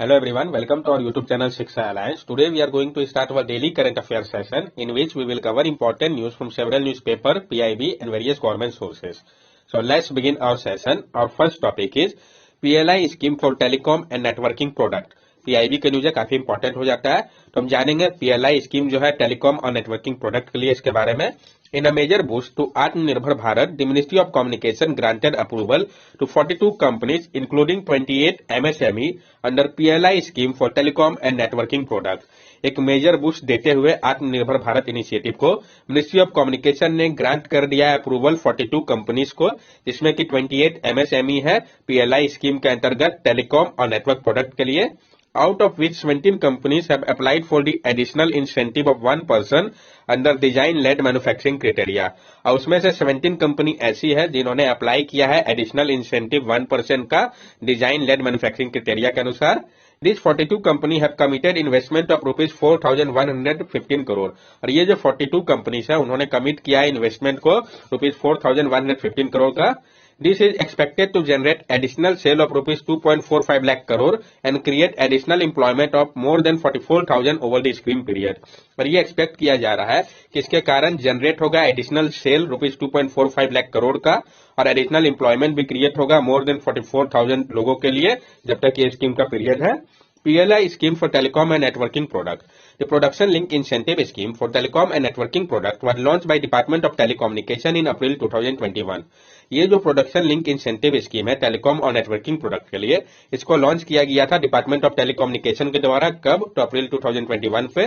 Hello everyone, welcome to our YouTube channel Shiksha Alliance. Today we are going to start our daily current affairs session in which we will cover important news from several newspaper, PIB and various government sources. So let's begin our session. Our first topic is PLI scheme for telecom and networking product. PIB का news काफी important हो जाता है, तो हम जानेंगे PLI scheme जो है टेलीकॉम और नेटवर्किंग प्रोडक्ट के लिए, इसके बारे में. In a major boost to Atmanirbhar Bharat, the Ministry of Communication granted approval to 42 companies, including 28 MSME, under PLI scheme for telecom and networking products. एक मेजर बूस्ट देते हुए आत्मनिर्भर भारत इनिशिएटिव को मिनिस्ट्री ऑफ कम्युनिकेशन ने grant कर दिया है approval 42 companies को, जिसमें कि 28 MSME है PLI स्कीम के अंतर्गत टेलीकॉम और नेटवर्क प्रोडक्ट के लिए. Out of which 17 companies have applied for the additional incentive of 1% under design-led manufacturing criteria. और उसमें से 17 कंपनी ऐसी है जिन्होंने अप्लाई किया है एडिशनल इंसेंटिव 1% का डिजाइन-लेड मैन्युफैक्चरिंग क्राइटेरिया के अनुसार. These 42 company have committed investment of rupees 4,115 crore. और ये जो 42 कंपनीज है उन्होंने कमिट किया है इन्वेस्टमेंट को rupees 4,115 करोड़ का. This is expected to generate additional sale of rupees 2.45 lakh crore and create additional employment of more than 44,000 over the scheme period. और ये एक्सपेक्ट किया जा रहा है कि इसके कारण जनरेट होगा additional sale rupees 2.45 lakh crore का, और एडिशनल एम्प्लॉयमेंट भी क्रिएट होगा मोर देन 44,000 लोगों के लिए जब तक ये स्कीम का पीरियड है. PLI scheme for telecom and networking product. The production link incentive scheme for telecom and networking product was launched by Department of Telecommunication in April 2021. ये जो प्रोडक्शन लिंक इंसेंटिव स्कीम है telecom और networking product के लिए, इसको launch किया गया था डिपार्टमेंट ऑफ टेलीकम्युनिकेशन के द्वारा. कब? तो अप्रैल 2021 पे.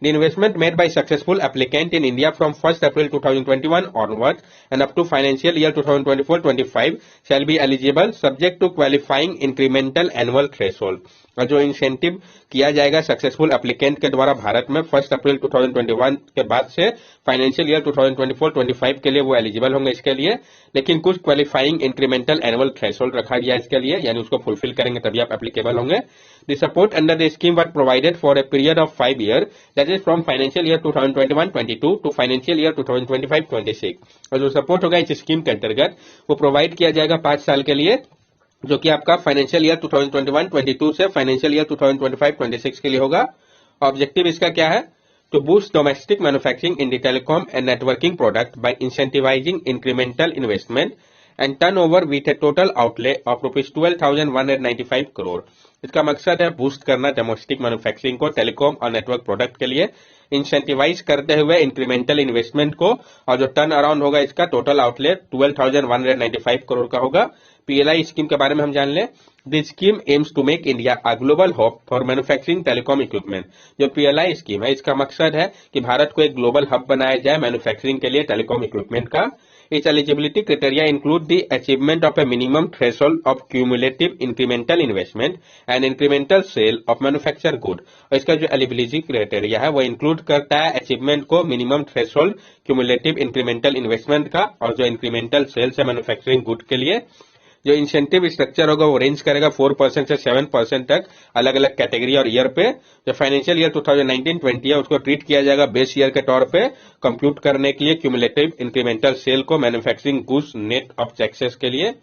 The investment made by successful applicant in India from 1 April 2021 onward and up to financial year 2024-25 shall be eligible subject to qualifying incremental annual threshold. और जो इंसेंटिव किया जाएगा सक्सेसफुल एप्लीकेंट के द्वारा भारत में 1 अप्रैल 2021 के बाद से फाइनेंशियल ईयर 2024-25 के लिए वो एलिजिबल होंगे इसके लिए. लेकिन कुछ क्वालिफाइंग इंक्रीमेंटल एनुअल थ्रेशोल्ड रखा गया इसके लिए, यानी उसको फुलफिल करेंगे तभी आप एप्लीकेबल होंगे. The support under the scheme were provided for a period of 5 year, that is from financial year 2021-22 to financial year 2025-26. और जो सपोर्ट होगा इस स्कीम के अंतर्गत वो प्रोवाइड किया जाएगा 5 साल के लिए, जो कि आपका फाइनेंशियल ईयर 2021-22 से फाइनेंशियल ईयर 2025-26 के लिए होगा. ऑब्जेक्टिव इसका क्या है? To boost domestic manufacturing in the telecom and networking product by incentivizing incremental investment and turnover with a total outlay of rupees 12,195 crore. इसका मकसद है बूस्ट करना डोमेस्टिक मैन्युफैक्चरिंग को टेलीकॉम और नेटवर्क प्रोडक्ट के लिए, इंसेंटिवाइज करते हुए इंक्रीमेंटल इन्वेस्टमेंट को, और जो टर्न अराउंड होगा इसका टोटल आउटले 12,195 करोड़ का होगा. PLI स्कीम के बारे में हम जान लें. This scheme aims to make India a global hub for manufacturing telecom equipment. जो PLI स्कीम है इसका मकसद है कि भारत को एक ग्लोबल हब बनाया जाए मैन्युफैक्चरिंग के लिए टेलीकॉम इक्विपमेंट का. Its eligibility criteria include the achievement of a minimum threshold of cumulative incremental investment and incremental sale of manufactured good. और इसका जो एलिजिबिलिटी क्राइटेरिया है वो इंक्लूड करता है अचीवमेंट को, minimum threshold, cumulative incremental investment का, और जो इंक्रीमेंटल सेल्स है मैन्युफैक्चरिंग गुड के लिए. जो इंसेंटिव स्ट्रक्चर होगा वो रेंज करेगा 4% से 7% तक अलग अलग कैटेगरी और ईयर पे. जो फाइनेंशियल ईयर 2019-20 है उसको ट्रीट किया जाएगा बेस ईयर के तौर पे कंप्यूट करने के लिए क्यूमुलेटिव इंक्रीमेंटल सेल को manufacturing goods net of taxes के लिए.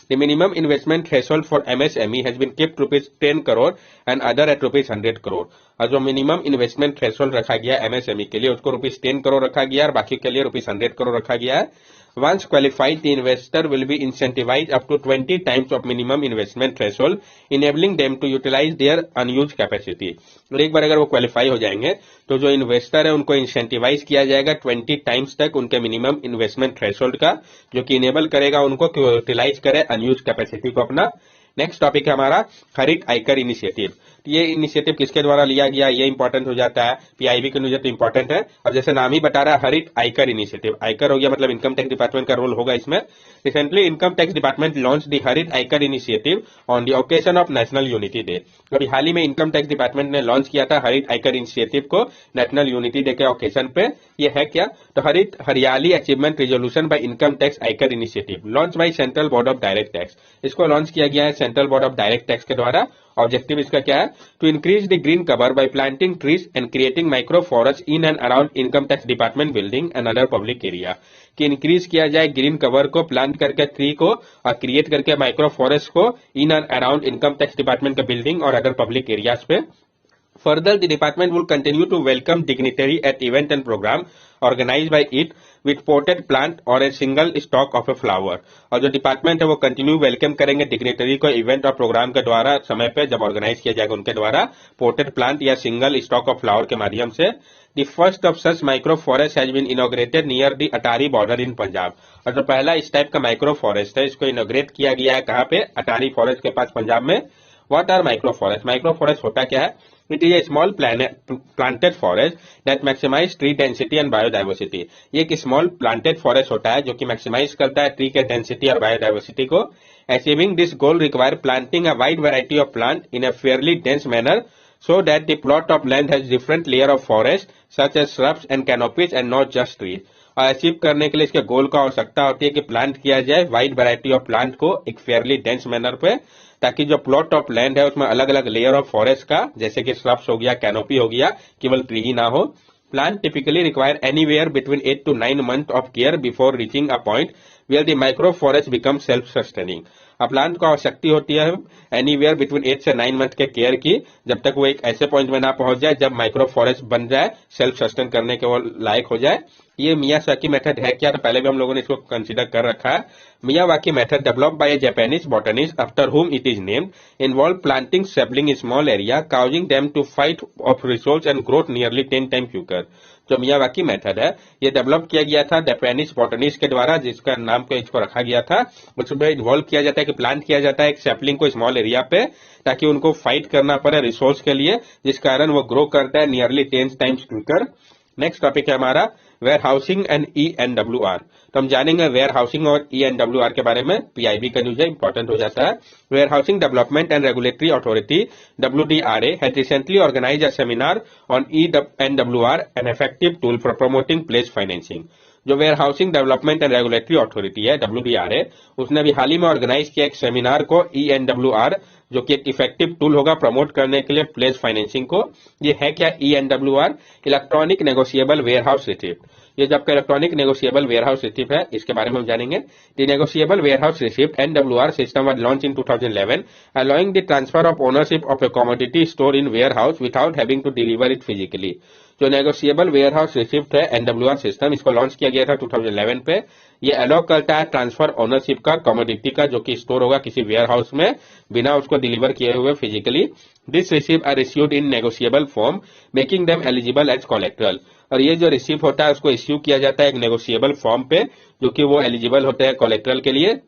The minimum investment threshold for MSME has been kept rupees 10 crore and other at rupees 100 crore. और जो मिनिमम इन्वेस्टमेंट थ्रेशोल्ड रखा गया MSME के लिए उसको रुपीज 10 करोड़ रखा गया और बाकी के लिए रुपीज 100 करोड़ रखा गया है. Once qualified, the investor will be incentivized up to 20 times of minimum investment threshold, enabling them to utilize their unused capacity. और एक बार अगर वो क्वालिफाई हो जाएंगे तो जो इन्वेस्टर है उनको इंसेंटिवाइज किया जाएगा 20 टाइम्स तक उनके मिनिमम इन्वेस्टमेंट थ्रेशोल्ड का, जो कि इनेबल करेगा उनको कि यूटिलाइज करे अनयूज कैपेसिटी को अपना. नेक्स्ट टॉपिक है हमारा हरित आयकर इनिशिएटिव. ये इनिशिएटिव किसके द्वारा लिया गया ये इंपॉर्टेंट हो जाता है. PIB के न्यूज तो इंपॉर्टेंट है, और जैसे नाम ही बता रहा है हरित आयकर इनिशिएटिव. आयकर हो गया मतलब इनकम टैक्स डिपार्टमेंट का रोल होगा इसमें. Recently income tax department launch the Harit Aaykar initiative on the occasion of national unity day. अभी हाल ही में इनकम टैक्स डिपार्टमेंट ने लॉन्च किया था हरित आयकर इनिशिएटिव को नेशनल यूनिटी डे के ओकेजन पे. ये है क्या? तो हरित हरियाली achievement resolution by income tax Aaykar initiative launch by central board of direct tax. इसको लॉन्च किया गया है central board of direct tax के द्वारा। ऑब्जेक्टिव इसका क्या है? To increase the green cover by planting trees and creating micro forest in and around income tax department building and other public area. कि इंक्रीज किया जाए ग्रीन कवर को, plant करके ट्री को और क्रिएट करके माइक्रो फॉरेस्ट को in and around income tax department के बिल्डिंग और अदर पब्लिक एरियाज पे। Further, the department will continue to welcome dignitary at event and program organized by it with potted plant or a single stalk of a flower। और जो department है वो continue welcome करेंगे dignitary को event और programme के द्वारा समय पे जब ऑर्गेनाइज किया जाएगा उनके द्वारा पोटेड प्लांट या सिंगल स्टॉक ऑफ फ्लावर के माध्यम से। The first of such micro forest has been inaugurated near the Attari border in Punjab. और जो पहला इस टाइप का माइक्रो फॉरेस्ट है इसको इनॉग्रेट किया गया है कहाँ पे? अटारी फॉरेस्ट के पास पंजाब में। What are micro forest? Micro forest होता क्या है? It is a small planted forest that maximize tree density and biodiversity। ये एक small planted forest होता है जो कि maximize करता है ट्री के डेंसिटी और बायोडाइवर्सिटी को। Achieving this goal require planting a wide variety of plant in a fairly dense manner so that the plot of land has different layer of forest such as shrubs and canopies and not just trees। और achieve करने के लिए इसके गोल का आवश्यकता होती है कि प्लांट किया जाए वाइड वैरायटी ऑफ प्लांट को एक फेयरली डेंस मैनर पे, ताकि जो प्लॉट ऑफ लैंड है उसमें अलग अलग लेयर ऑफ फॉरेस्ट का, जैसे कि श्रब्स हो गया, कैनोपी हो गया, केवल ट्री ही ना हो। Plant typically require anywhere between 8 to 9 months of care before reaching a point where the micro forest become self sustaining. अब प्लांट को आवश्यकता होती है एनीवेयर बिटवीन 8 से 9 मंथ के केयर की, जब तक वो एक ऐसे पॉइंट में ना पहुंच जाए जब माइक्रो फॉरेस्ट बन जाए, सेल्फ सस्टेन करने के वो लायक हो जाए। ये मियावाकी मेथड है क्या? तो पहले भी हम लोगों ने इसको कंसीडर कर रखा है। Miyawaki method developed by A Japanese botanist after whom it is named involve planting sapling in small area causing them to fight of resource and growth nearly 10 times quicker। जो मियावाकी मेथड है ये develop किया गया था Japanese botanist के द्वारा, जिसका नाम को इसको रखा गया था। उसमें इन्वॉल्व किया जाता है कि प्लांट किया जाता है एक सैपलिंग को स्मॉल एरिया पे, ताकि उनको फाइट करना पड़े रिसोर्स के लिए, जिस कारण वो ग्रो करता है nearly 10 times quicker. Next topic है हमारा वेयर हाउसिंग एंड ENWR। तो हम जानेंगे वेयर हाउसिंग और ENWR के बारे में। PIB का न्यूज है, इंपॉर्टेंट हो जाता है। Warehousing development and regulatory authority WDRA had recently organized a seminar on ENWR, an effective tool for promoting pledge financing। जो warehousing development and regulatory authority है WDRA, उसने अभी हाल ही में ऑर्गेनाइज किया एक सेमिनार को ENWR, जो कि एक इफेक्टिव टूल होगा प्रमोट करने के लिए प्लेज फाइनेंसिंग को। ये है क्या ENWR? Electronic negotiable warehouse receipt. ये जो आपका electronic negotiable warehouse receipt है, इसके बारे में हम जानेंगे। The negotiable warehouse receipt NWR system was launch in 2011 allowing the transfer of ownership of a commodity store in warehouse without having to deliver it physically. जो negotiable warehouse receipt है NWR system, इसको launch किया गया था 2011 पे। ये allow करता है ट्रांसफर ओनरशिप का कमोडिटी का, जो कि स्टोर होगा किसी वेयर हाउस में, बिना उसको डिलीवर किए हुए physically. This receipt are issued in negotiable form making them eligible as collateral. और ये जो रिसिप्ट होता है उसको इश्यू किया जाता है एक नेगोशिएबल फॉर्म पे, जो कि वो एलिजिबल होते हैं कोलेक्ट्रल के लिए।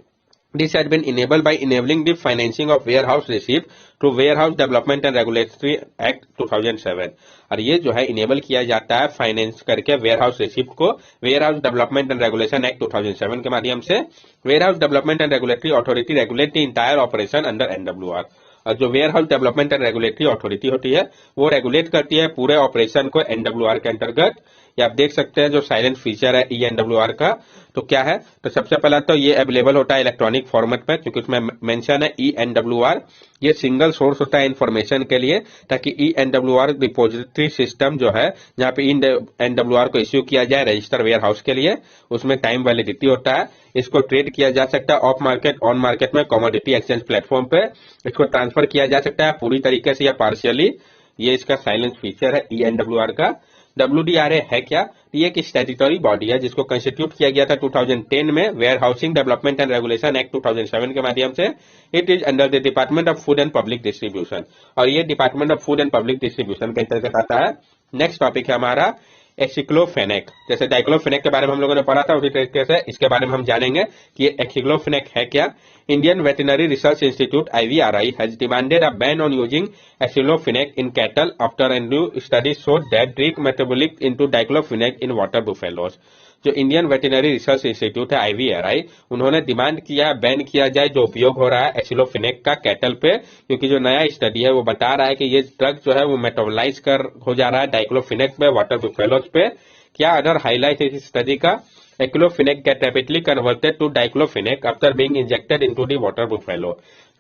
This had been enabled by enabling the financing of warehouse receipt through Warehouse Development and Regulatory Act 2007। और ये जो है इनेबल किया जाता है फाइनेंस करके वेयरहाउस रिसिप्ट को warehouse development and regulation act 2007 के माध्यम से। Warehouse development and regulatory authority regulate the entire operation under NWR। और जो warehouse development and regulatory authority होती है वो रेगुलेट करती है पूरे ऑपरेशन को NWR के अंतर्गत। ये आप देख सकते हैं जो साइलेंट फीचर है ENWR का, तो क्या है? तो सबसे पहला तो ये अवेलेबल होता है इलेक्ट्रॉनिक फॉर्मेट में, क्योंकि उसमें मेंशन है ENWR। ये सिंगल सोर्स होता है इन्फॉर्मेशन के लिए, ताकि ENWR डिपोजिटरी सिस्टम जो है जहाँ पे ENWR को इश्यू किया जाए रजिस्टर वेयर हाउस के लिए, उसमें टाइम वैलिडिटी होता है। इसको ट्रेड किया जा सकता है ऑफ मार्केट, ऑन मार्केट में, कमोडिटी एक्सचेंज प्लेटफॉर्म पे। इसको ट्रांसफर किया जा सकता है पूरी तरीके से या पार्शियली। ये इसका साइलेंट फीचर है ENWR का। WDRA है क्या? ये एक स्टैट्यूटरी बॉडी है जिसको कंस्टिट्यूट किया गया था 2010 में warehousing development and regulation act 2007 के माध्यम से। It is under the department of food and public distribution, और ये department of food and public distribution के अंतर्गत आता है। नेक्स्ट टॉपिक है हमारा एक्सिक्लोफेनेक। जैसे डाइक्लोफेनेक के बारे में हम लोगों ने पढ़ा था, उसी तरीके से इसके बारे में हम जानेंगे कि एक्सिक्लोफेनेक है क्या। Indian veterinary research institute IVRI has demanded a ban on using aceclofenac in cattle after a new study showed that drug metabolic into diclofenac in water buffaloes। जो इंडियन वेटरनरी रिसर्च इंस्टीट्यूट है IVRI, उन्होंने demand किया ban किया जाए जो उपयोग हो रहा है एक्सिक्लोफेनेक का कैटल पे, क्योंकि जो नया स्टडी है वो बता रहा है कि ये ड्रग जो है वो मेटाबोलाइज कर हो जा रहा है डाइक्लोफेनेक पे वाटर बुफेलोज पे। क्या अदर हाईलाइट है इस स्टडी का? Aceclofenac get rapidly converted to diclofenac after being injected into the water buffalo।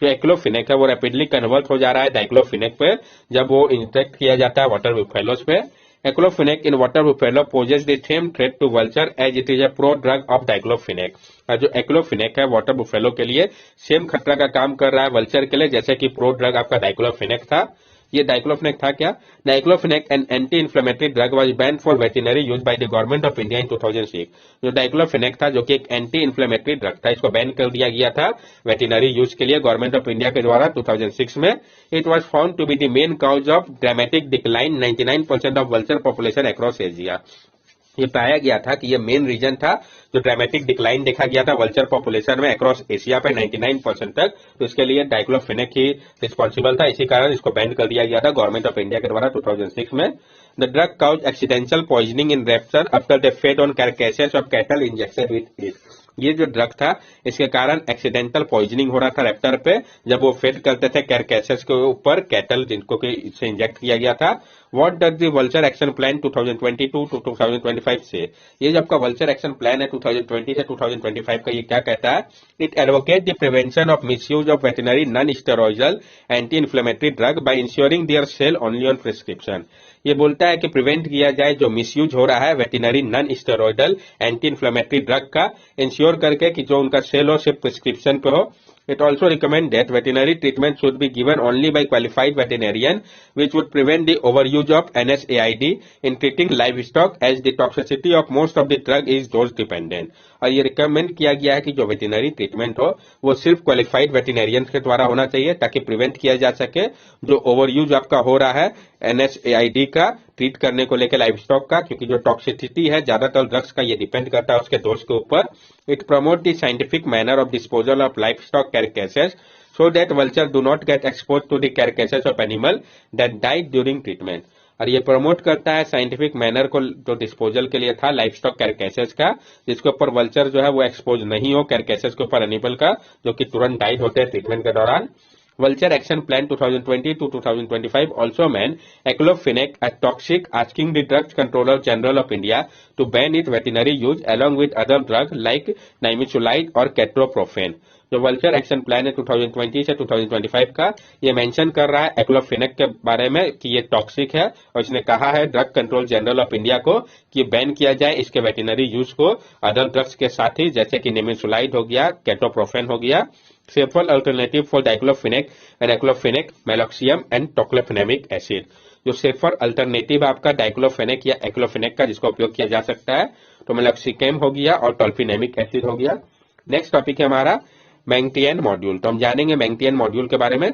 जो एक्लोफिनेक है वो रैपिडली कन्वर्ट हो जा रहा है डाइक्लोफिनेक पे जब वो इंजेक्ट किया जाता है वाटर बुफेलोज पे। Aceclofenac in water buffalo poses the same threat to vulture as it is a pro drug of diclofenac. जो एक्लोफिनेक है वाटर बुफेलो के लिए सेम खतरा का काम कर रहा है वल्चर के लिए जैसे कि प्रो ड्रग आपका डाइक्लोफिनेक था। ये डाइक्लोफिनेक था क्या? Diclofenac an anti inflammatory drug was ban for veterinary use by the government of India in 2006। जो डाइक्लोफिनेक था जो कि एक एंटी इन्फ्लेमेटरी ड्रग था, इसको बैन कर दिया गया था वेटरनरी यूज के लिए गवर्नमेंट ऑफ इंडिया के द्वारा 2006 में। It was found to be the main cause of dramatic decline 99% of vulture population across Asia. ये पाया गया था कि ये मेन रीजन था जो ड्रामेटिक डिक्लाइन देखा गया था वल्चर पॉपुलेशन में अक्रॉस एशिया पे 99% तक, तो इसके लिए डाइक्लोफिनेक ही रिस्पॉन्सिबल था। इसी कारण इसको बैन कर दिया गया था गवर्नमेंट ऑफ इंडिया के द्वारा 2006 में। The drug causes accidental poisoning in raptor after the fed on carcasses of cattle injection with it. ये जो ड्रग था इसके कारण एक्सीडेंटल पॉइजनिंग हो रहा था रैप्टर पे जब वो फेड करते थे कैरकेसेस के ऊपर कैटल जिनको के इससे इंजेक्ट किया गया था। What does the vulture action plan 2022 to 2025 से? ये जो आपका वल्चर एक्शन प्लान है 2020 से 2025 का, ये क्या कहता है? It advocate the prevention of misuse of veterinary non steroidal anti inflammatory drug by ensuring their sale only on prescription. ये बोलता है कि प्रिवेंट किया जाए जो मिसयूज हो रहा है veterinary non steroidal anti inflammatory drug का, इंश्योर करके कि जो उनका सेल हो सिर्फ प्रिस्क्रिप्शन पे हो। It also recommends that veterinary treatment should be given only by qualified veterinarian, which would prevent the overuse of NSAID in treating livestock, as the toxicity of most of the drug is dose dependent. और ये recommend किया गया है कि जो veterinary treatment हो वो सिर्फ क्वालिफाइड वेटरनरियंस के द्वारा होना चाहिए ताकि प्रिवेंट किया जा सके जो ओवर यूज आपका हो रहा है NSAID का ट्रीट करने को लेकर लाइव स्टॉक का, क्योंकि जो टॉक्सिसिटी है ज्यादातर ड्रग्स का ये डिपेंड करता है उसके डोज के ऊपर। It promote the scientific manner of disposal of livestock carcasses so that vulture do not get exposed to the carcasses of animal that died during treatment। और ये प्रमोट करता है साइंटिफिक मैनर को जो disposal के लिए था life stock कैरकेसेस का, जिसके ऊपर वल्चर जो है वो एक्सपोज नहीं हो कैरकेसेस के ऊपर एनिमल का जो कि तुरंत डाइड होते हैं ट्रीटमेंट के दौरान। Vulture Action Plan 2020 to 2025 also meant Aclofenac, a toxic, asking the Drugs Controller General of India to ban its veterinary use along with other drugs like nimesulide और केट्रोप्रोफेन। जो वल्चर एक्शन प्लान है 2020 से 2025 का, ये mention कर रहा है एक्लोफेनेक के बारे में कि ये टॉक्सिक है और इसने कहा है drug control general of India को कि बैन किया जाए इसके वेटरनरी यूज को अदर ड्रग्स के साथ ही, जैसे कि निमेसुलाइड हो गया, केट्रोप्रोफेन हो गया। Safer alternative for diclofenac and aceclofenac, meloxicam and tolfenamic acid. जो सेफर अल्टरनेटिव आपका डाइक्लोफेनेक या एक्लोफेनेक का जिसका उपयोग किया जा सकता है तो मेलॉक्सिकेम हो गया और टोल्फिनेमिक एसिड हो गया। नेक्स्ट टॉपिक है हमारा मैंगटियन मॉड्यूल। तो हम जानेंगे मैंगटियन मॉड्यूल के बारे में।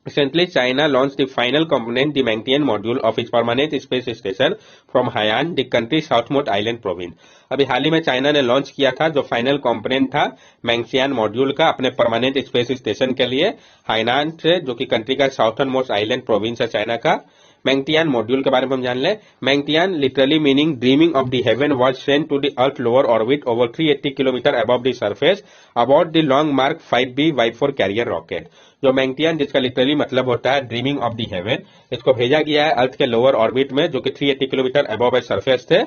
Recently, China launched the final component, the Mangtian module of its permanent space station from Hainan, the country's southmost island province। अभी हाल ही में चाइना ने लॉन्च किया था जो फाइनल कंपोनेंट था मैंगटियन मॉड्यूल का अपने परमानेंट स्पेस स्टेशन के लिए हाइनान से, जो कि कंट्री का साउथर्न मोस्ट आइलैंड प्रोविंस है चाइना का। मैंगटियन मॉड्यूल के बारे में हम जान लें। Mengtian literally meaning dreaming of the heaven was sent to the earth lower orbit over 380 kilometre above the surface about the Long March 5B-Y4 carrier rocket. जो Mengtian जिसका लिटरली मतलब होता है ड्रीमिंग ऑफ द हेवन, इसको भेजा गया है अर्थ के लोअर ऑर्बिट में जो कि 380 किलोमीटर अबव सरफेस थे,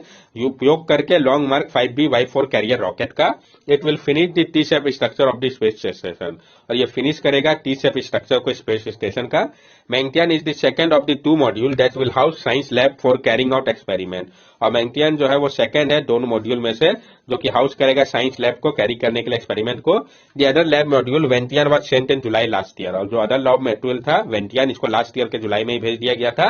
उपयोग करके Long March 5B-Y4 carrier rocket का। It will finish the T shape structure of the space station, और ये फिनिश करेगा टी शेप स्ट्रक्चर को स्पेस स्टेशन का। Mengtian is the second of the 2 module that will house science lab for carrying out experiment. और Mengtian जो है वो second है दोनों मॉड्यूल में से जो कि हाउस करेगा साइंस लैब को कैरी करने के लिए एक्सपेरिमेंट को। The other lab module Wentian was sent in July last year, और जो अदर लैब मॉड्यूल था वेंटियन इसको लास्ट ईयर के जुलाई में ही भेज दिया गया था।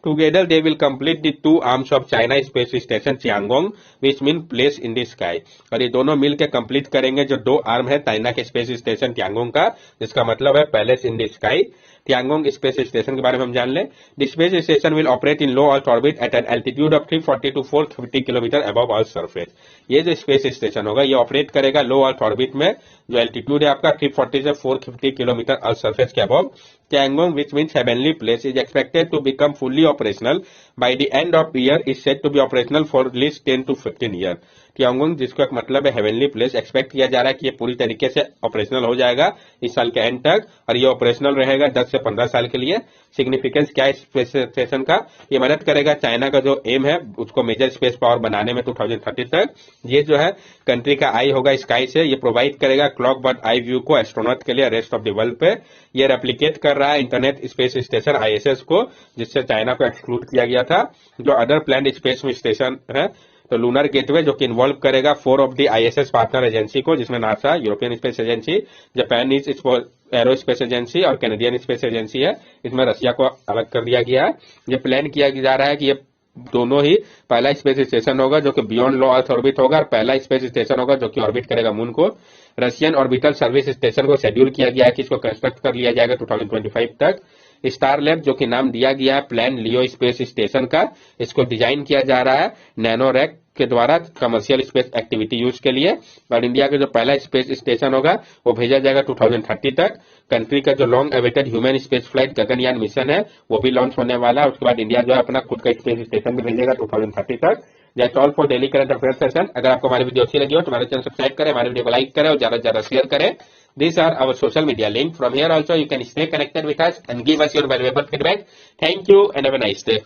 Together they will complete the 2 arms of China Space Station Tiangong, which mean place in the sky। और ये दोनों मिलकर कंप्लीट करेंगे जो 2 आर्म है चाइना के स्पेस स्टेशन तियांगोंग का, जिसका मतलब है palace in the sky. Tiangong space station के बारे में हम जान लें। The space station will operate in low earth orbit at an altitude of 340 to 450 kilometre above earth surface. ये जो स्पेस स्टेशन होगा ये ऑपरेट करेगा लो अर्थ ऑर्बिट में, जो एल्टीट्यूड है आपका 340 से 450 किलोमीटर अर्थ सरफेस के above. Tiangong, which means heavenly place, is expected to become fully operational by the end of the year, is said to be operational for at least 10 to 15 years। Tiangong, जिसका मतलब है heavenly place, expect किया जा रहा है कि ये पूरी तरीके से ऑपरेशनल हो जाएगा इस साल के एंड तक, और ये ऑपरेशनल रहेगा 10 से 15 साल के लिए। सिग्निफिकेंस क्या है स्पेस स्टेशन का? ये मदद करेगा चाइना का जो एम है उसको मेजर स्पेस पावर बनाने में 2030 तक। ये जो है कंट्री का आई होगा स्काई से, ये प्रोवाइड करेगा क्लॉक बर्ड आई व्यू को एस्ट्रोनॉट के लिए रेस्ट ऑफ द वर्ल्ड पे। ये रेप्लिकेट कर रहा है इंटरनेट स्पेस स्टेशन ISS को, जिससे चाइना को एक्सक्लूड किया गया था। जो अदर प्लान स्पेस में स्टेशन है तो लूनर गेटवे, जो कि इन्वॉल्व करेगा 4 of the ISS partner agency को, जिसमें NASA, European space agency, Japanese arrow space agency और कैनेडियन स्पेस एजेंसी है। इसमें रशिया को अलग कर दिया गया है। ये प्लान किया जा रहा है कि ये दोनों ही पहला स्पेस स्टेशन होगा जो कि बियॉन्ड लो अर्थ ऑर्बिट होगा, और पहला स्पेस स्टेशन होगा जो कि ऑर्बिट करेगा मून को। रशियन ऑर्बिटल सर्विस स्टेशन को शेड्यूल किया गया है कि इसको कंस्ट्रक्ट कर लिया जाएगा 2025 तक। स्टार लैब, जो कि नाम दिया गया है प्लान लियो स्पेस स्टेशन का, इसको डिजाइन किया जा रहा है नैनोरैक के द्वारा कमर्शियल स्पेस एक्टिविटी यूज के लिए। और इंडिया का जो पहला स्पेस स्टेशन होगा वो भेजा जाएगा 2030 तक। कंट्री का जो long awaited human space flight Gaganyaan mission है वो भी लॉन्च होने वाला है। उसके बाद इंडिया जो है अपना खुद का स्पेस स्टेशन भी भेजेगा 2030 तक। That's all for daily current affair session. अगर आपको हमारी वीडियो अच्छी लगी हो तो हमारे चैनल सब्सक्राइब करें, हमारे वीडियो को लाइक करें और ज्यादा से ज्यादा शेयर करें। These are our social media link. From here also you can stay connected with us and give us your valuable feedback. Thank you and have a nice day.